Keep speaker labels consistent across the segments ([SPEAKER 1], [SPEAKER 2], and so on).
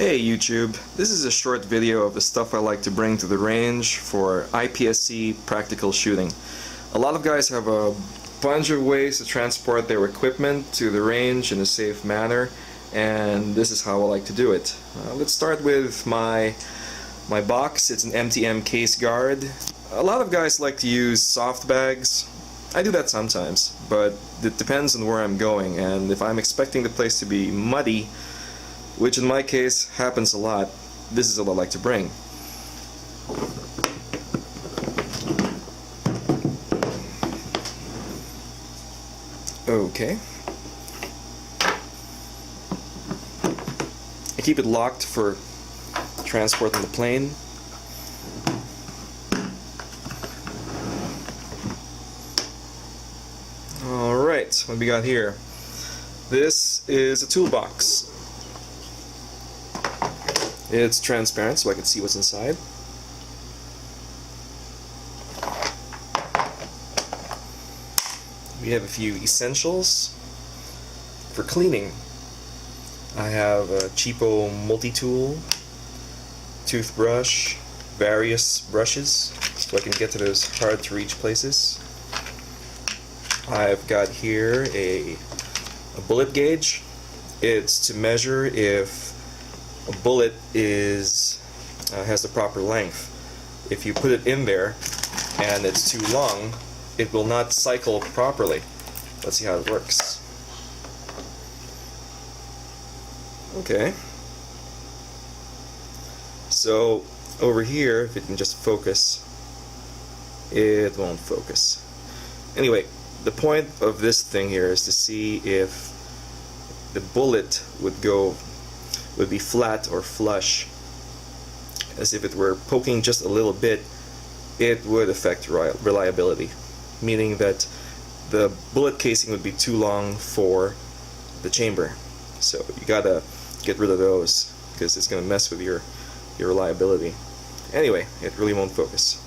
[SPEAKER 1] Hey YouTube, this is a short video of the stuff I like to bring to the range for IPSC practical shooting. A lot of guys have a bunch of ways to transport their equipment to the range in a safe manner, and this is how I like to do it. Let's start with my box. It's an MTM case guard. A lot of guys like to use soft bags. I do that sometimes, but it depends on where I'm going, and if I'm expecting the place to be muddy, which in my case happens a lot, this is what I like to bring. Okay. I keep it locked for transport on the plane. Alright, what we got here? This is a toolbox. It's transparent so I can see what's inside. We have a few essentials for cleaning. I have a cheapo multi-tool, toothbrush, various brushes so I can get to those hard to reach places. I've got here a bullet gauge. It's to measure if a bullet has the proper length. If you put it in there and it's too long, it will not cycle properly. Let's see how it works. Okay. So over here, if it can just focus, it won't focus. Anyway, the point of this thing here is to see if the bullet would be flat or flush. As if it were poking just a little bit, it would affect reliability, meaning that the bullet casing would be too long for the chamber. So you gotta get rid of those because it's gonna mess with your reliability. Anyway, it really won't focus.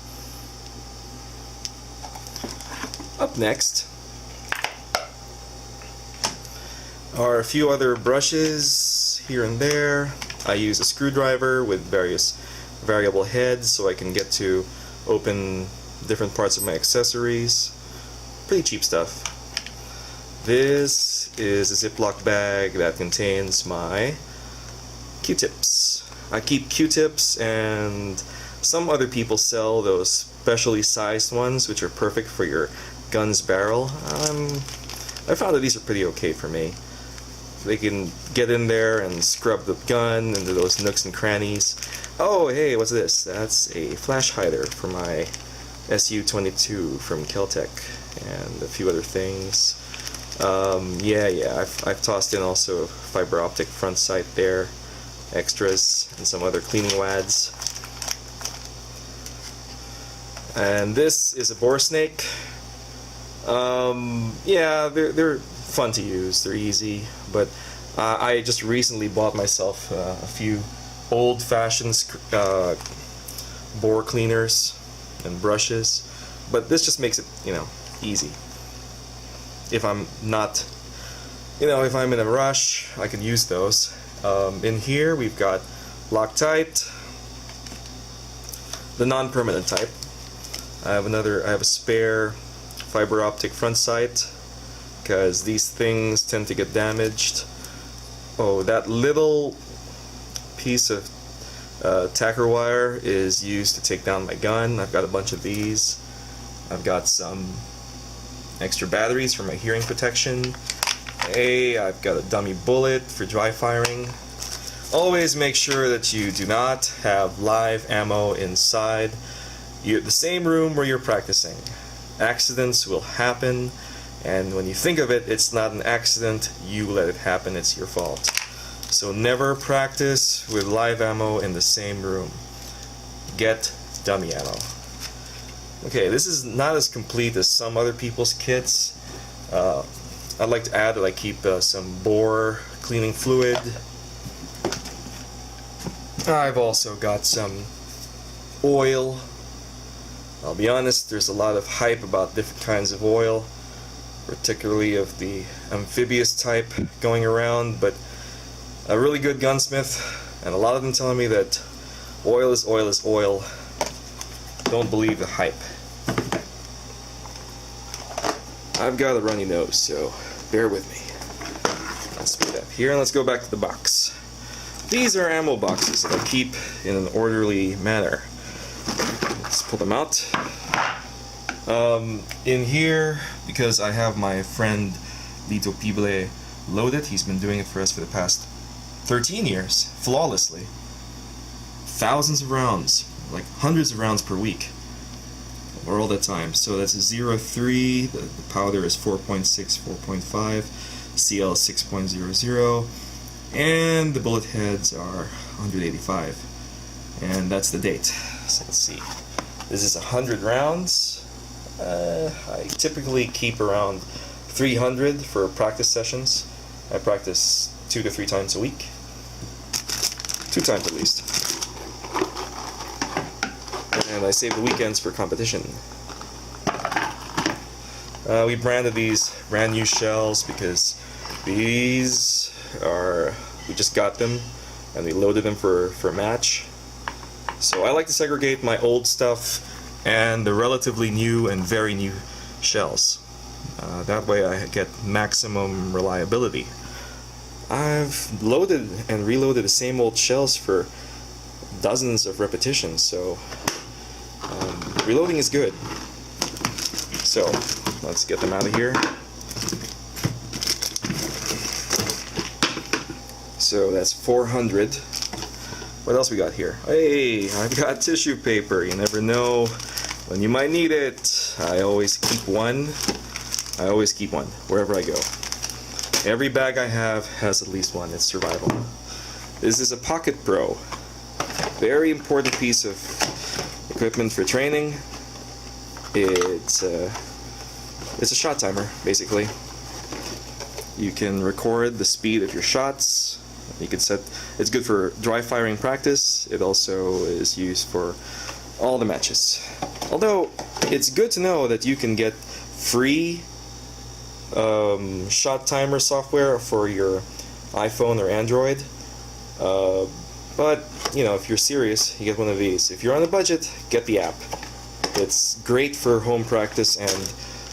[SPEAKER 1] Up next are a few other brushes here and there. I use a screwdriver with various variable heads so I can get to open different parts of my accessories. Pretty cheap stuff. This is a Ziploc bag that contains my Q-tips. I keep Q-tips, and some other people sell those specially sized ones which are perfect for your gun's barrel. I found that these are pretty okay for me. They can get in there and scrub the gun into those nooks and crannies. Oh, hey, what's this? That's a flash hider for my SU-22 from Keltec, and a few other things. I've tossed in also a fiber optic front sight there, extras, and some other cleaning wads. And this is a bore snake. They're fun to use, they're easy, but I just recently bought myself a few old-fashioned bore cleaners and brushes, but this just makes it, easy. If I'm not, if I'm in a rush, I could use those. In here we've got Loctite, the non-permanent type. I have a spare fiber optic front sight, because these things tend to get damaged. Oh, that little piece of tacker wire is used to take down my gun. I've got a bunch of these. I've got some extra batteries for my hearing protection. Hey, I've got a dummy bullet for dry firing. Always make sure that you do not have live ammo inside the same room where you're practicing. Accidents will happen, and when you think of it, it's not an accident. You let it happen, it's your fault. So never practice with live ammo in the same room. Get dummy ammo. Okay, this is not as complete as some other people's kits. I'd like to add that I keep some bore cleaning fluid. I've also got some oil. I'll be honest, there's a lot of hype about different kinds of oil, particularly of the amphibious type going around, but a really good gunsmith And a lot of them telling me that oil is oil is oil. Don't believe the hype. I've got a runny nose, so bear with me. Let's speed up here and let's go back to the box. These are ammo boxes that I keep in an orderly manner. Let's pull them out. In here, because I have my friend Lito Pible loaded, he's been doing it for us for the past 13 years, flawlessly. Thousands of rounds, like hundreds of rounds per week, or all that time. So that's a 0.3, the powder is 4.6, 4.5, CL 6.00, and the bullet heads are 185. And that's the date. So let's see. This is 100 rounds. I typically keep around 300 for practice sessions. I practice 2 to 3 times a week. 2 times at least. And I save the weekends for competition. We branded these brand new shells because these are, we just got them and we loaded them for a match. So I like to segregate my old stuff and the relatively new and very new shells. That way I get maximum reliability. I've loaded and reloaded the same old shells for dozens of repetitions, so reloading is good. So let's get them out of here. So that's 400. What else we got here? Hey, I've got tissue paper. You never know when you might need it. I always keep one. I always keep one wherever I go. Every bag I have has at least one. It's survival. This is a Pocket Pro. Very important piece of equipment for training. It's a shot timer, basically. You can record the speed of your shots. You can set. It's good for dry firing practice. It also is used for all the matches. Although it's good to know that you can get free shot timer software for your iPhone or Android. But you know, if you're serious, you get one of these. If you're on a budget, get the app. It's great for home practice and,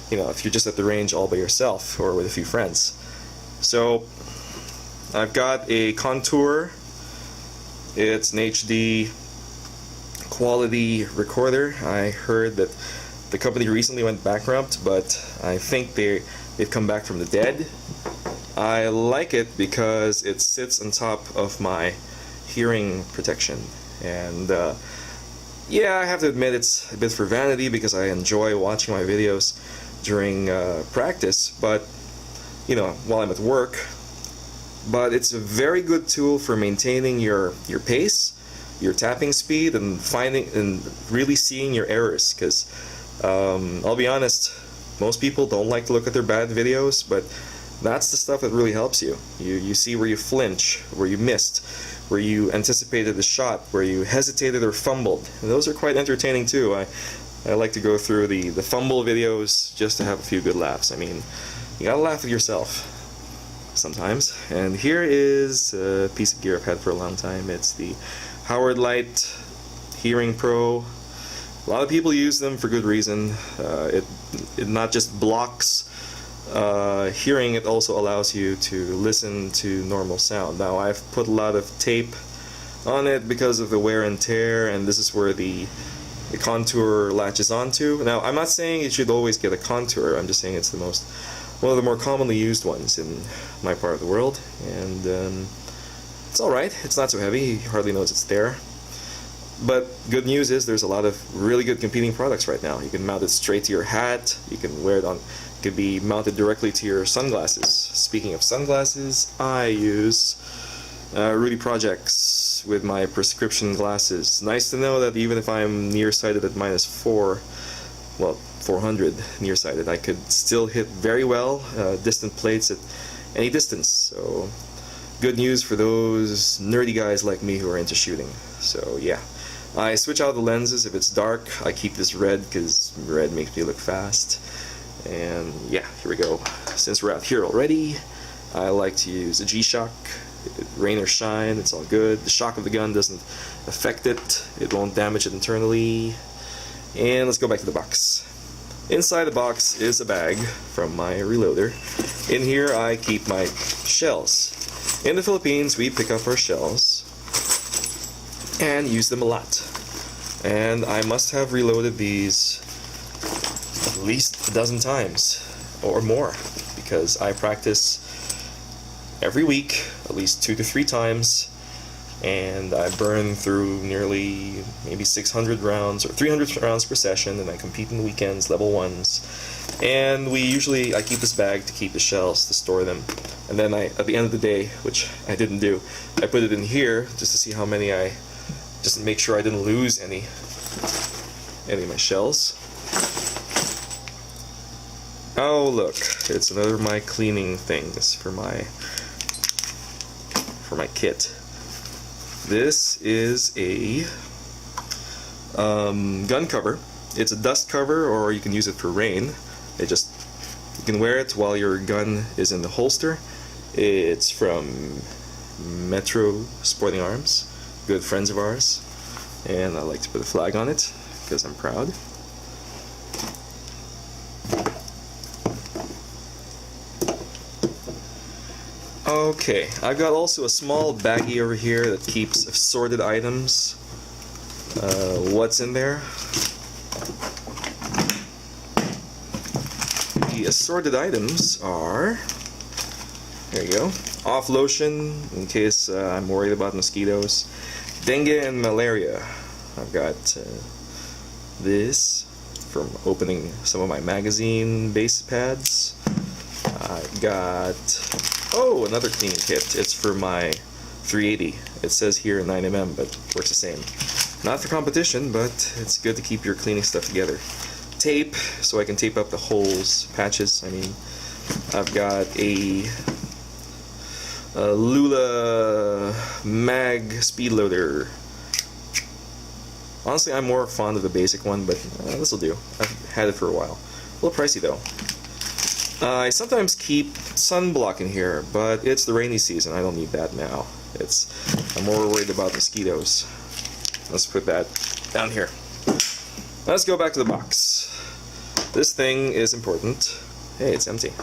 [SPEAKER 1] you know, if you're just at the range all by yourself or with a few friends. So I've got a Contour. It's an HD quality recorder. I heard that the company recently went bankrupt, but I think they've come back from the dead. I like it because it sits on top of my hearing protection, and yeah, I have to admit it's a bit for vanity because I enjoy watching my videos during practice, but you know, while I'm at work. But it's a very good tool for maintaining your pace, your tapping speed, and finding and really seeing your errors. Because I'll be honest, most people don't like to look at their bad videos, but that's the stuff that really helps you. You see where you flinch, where you missed, where you anticipated the shot, where you hesitated or fumbled. And those are quite entertaining too. I like to go through the fumble videos just to have a few good laughs. I mean, you gotta laugh at yourself sometimes. And here is a piece of gear I've had for a long time. It's the Howard Light Hearing Pro. A lot of people use them for good reason. It not just blocks hearing, it also allows you to listen to normal sound. Now I've put a lot of tape on it because of the wear and tear, and this is where the Contour latches onto. Now I'm not saying you should always get a Contour, I'm just saying it's one of the more commonly used ones in my part of the world, and it's alright, it's not so heavy, he hardly knows it's there. But good news is there's a lot of really good competing products right now. You can mount it straight to your hat, you can wear it on, it could be mounted directly to your sunglasses. Speaking of sunglasses, I use Rudy Projects with my prescription glasses. Nice to know that even if I'm nearsighted at -4, well, 400 nearsighted, I could still hit very well distant plates at any distance. So good news for those nerdy guys like me who are into shooting. So yeah, I switch out the lenses if it's dark. I keep this red because red makes me look fast. And yeah, here we go. Since we're out here already, I like to use a G-Shock Rain or shine, it's all good. The shock of the gun doesn't affect it. It won't damage it internally. And let's go back to the box. Inside the box is a bag from my reloader. In here I keep my shells. In the Philippines, we pick up our shells and use them a lot. And I must have reloaded these at least a dozen times or more, because I practice every week at least 2 to 3 times, and I burn through nearly maybe 600 rounds or 300 rounds per session, and I compete in the weekends, level 1s. And I keep this bag to keep the shells, to store them. And then at the end of the day, which I didn't do, I put it in here just to see how many just to make sure I didn't lose any of my shells. Oh look, it's another of my cleaning things for my kit. This is a gun cover. It's a dust cover, or you can use it for rain. You can wear it while your gun is in the holster. It's from Metro Sporting Arms, good friends of ours, and I like to put a flag on it because I'm proud. Okay, I've got also a small baggie over here that keeps assorted items. What's in there? The assorted items are, there you go, off lotion in case I'm worried about mosquitoes, dengue and malaria. I've got this from opening some of my magazine base pads. I've got another cleaning kit. It's for my 380. It says here 9mm, but works the same. Not for competition, but it's good to keep your cleaning stuff together. Tape, so I can tape up the holes, patches. I mean, I've got a Lula mag speed loader. Honestly, I'm more fond of the basic one, but this will do. I've had it for a while. A little pricey though. I sometimes keep sunblock in here, but it's the rainy season. I don't need that now. I'm more worried about mosquitoes. Let's put that down here. Let's go back to the box. This thing is important. Hey, it's empty.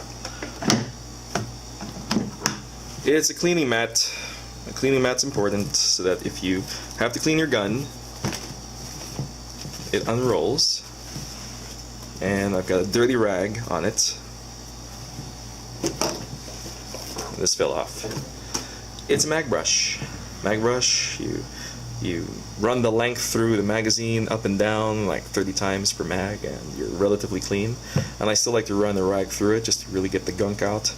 [SPEAKER 1] It's a cleaning mat. A cleaning mat's important so that if you have to clean your gun, it unrolls. And I've got a dirty rag on it. This fell off. It's a mag brush. Mag brush, you run the length through the magazine up and down like 30 times per mag, and you're relatively clean. And I still like to run the rag through it just to really get the gunk out.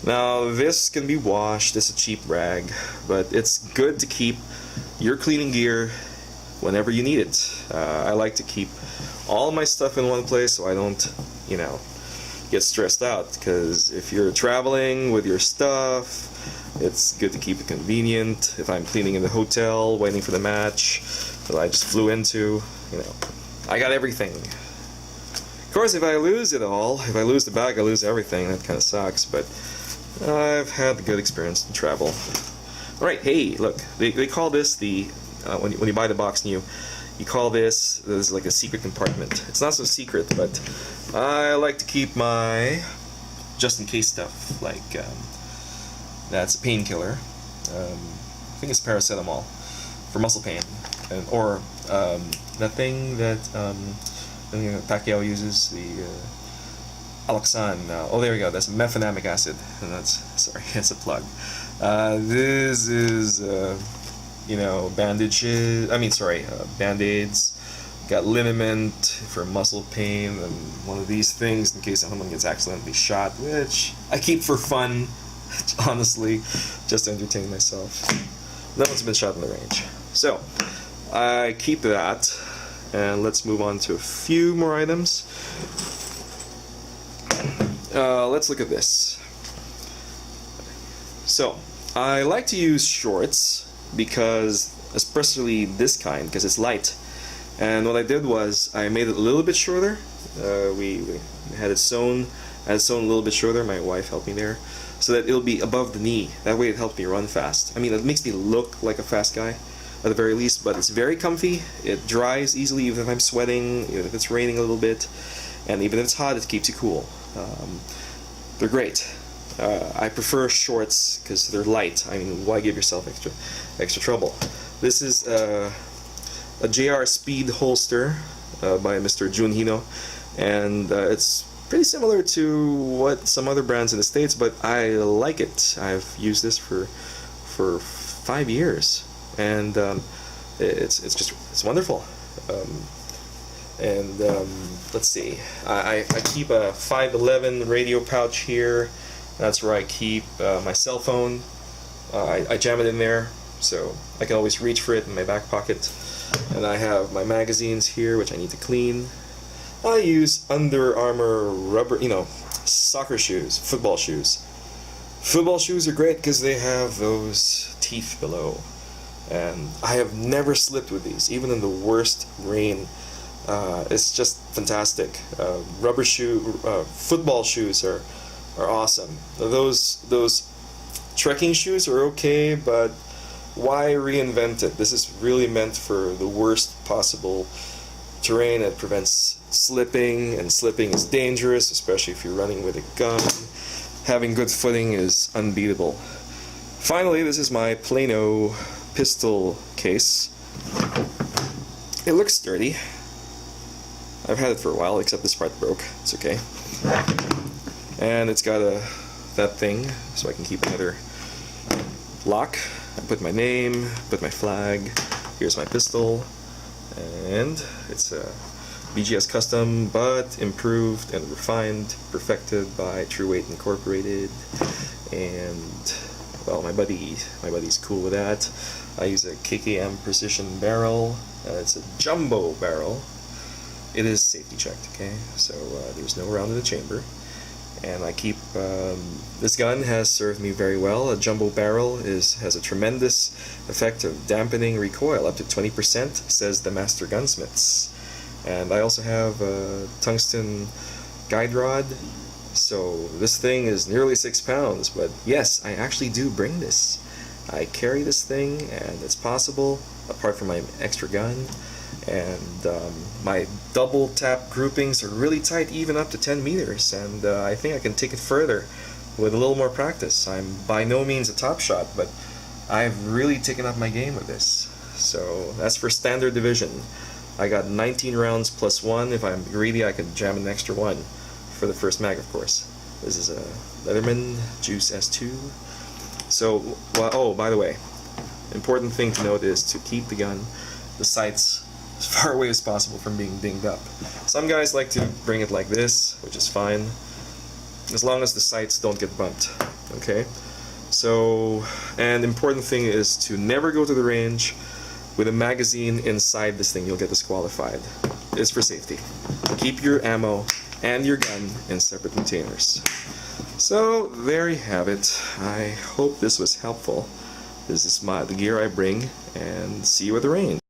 [SPEAKER 1] Now this can be washed. It's a cheap rag, but it's good to keep your cleaning gear whenever you need it. I like to keep all my stuff in one place so I don't, get stressed out, because if you're traveling with your stuff, it's good to keep it convenient. If I'm cleaning in the hotel, waiting for the match that I just flew into, I got everything. Of course, if I lose it all, if I lose the bag, I lose everything. That kind of sucks, but I've had a good experience in travel. Alright, hey, look, they call this when you buy the box new, you call this is like a secret compartment. It's not so secret, but I like to keep my just in case stuff, like that's a painkiller. I think it's paracetamol for muscle pain, or that thing that Pacquiao uses, the Aloxan. Oh, there we go. That's mefenamic acid, and that's a plug. This is bandages. Band-aids. Got liniment for muscle pain, and one of these things in case someone gets accidentally shot, which I keep for fun, honestly, just to entertain myself. No one's been shot in the range. So, I keep that, and let's move on to a few more items. Let's look at this. So, I like to use shorts, because, especially this kind, because it's light. And what I did was I made it a little bit shorter. We had it sewn. I had it sewn a little bit shorter. My wife helped me there, so that it'll be above the knee. That way it helps me run fast. I mean, it makes me look like a fast guy at the very least, but it's very comfy. It dries easily even if I'm sweating, even if it's raining a little bit, and even if it's hot, it keeps you cool. They're great. I prefer shorts because they're light. I mean, why give yourself extra trouble? This is a JR Speed holster by Mr. Junhino, and it's pretty similar to what some other brands in the States, but I like it. I've used this for 5 years, and it's wonderful. Let's see, I keep a 511 radio pouch here. That's where I keep my cell phone. I jam it in there, so I can always reach for it in my back pocket. And I have my magazines here, which I need to clean. I use Under Armour rubber, soccer shoes, football shoes. Football shoes are great because they have those teeth below. And I have never slipped with these, even in the worst rain. It's just fantastic. Football shoes are awesome. Those trekking shoes are okay, but why reinvent it? This is really meant for the worst possible terrain. It prevents slipping, and slipping is dangerous, especially if you're running with a gun. Having good footing is unbeatable. Finally, this is my Plano pistol case. It looks sturdy. I've had it for a while, except this part broke. It's okay. And it's got that thing, so I can keep another lock. I put my name, put my flag. Here's my pistol, and it's a BGS custom, but improved and refined, perfected by True Weight Incorporated. And well, my buddy's cool with that. I use a KKM precision barrel. It's a jumbo barrel. It is safety checked, okay? So there's no round in the chamber. And I keep, this gun has served me very well. A jumbo barrel has a tremendous effect of dampening recoil, up to 20%, says the master gunsmiths. And I also have a tungsten guide rod, so this thing is nearly 6 pounds, but yes, I actually do bring this. I carry this thing, and it's possible, apart from my extra gun. And my double tap groupings are really tight, even up to 10 meters, and I think I can take it further with a little more practice. I'm by no means a top shot, but I've really taken up my game with this. So that's for standard division. I got 19 rounds plus 1. If I'm greedy, I can jam an extra 1 for the first mag, of course. This is a Leatherman Juice S2. So, well, oh, by the way, important thing to note is to keep the sights as far away as possible from being dinged up. Some guys like to bring it like this, which is fine, as long as the sights don't get bumped, okay? So, and important thing is to never go to the range with a magazine inside this thing. You'll get disqualified. It's for safety. Keep your ammo and your gun in separate containers. So, there you have it. I hope this was helpful. This is the gear I bring, and see you at the range.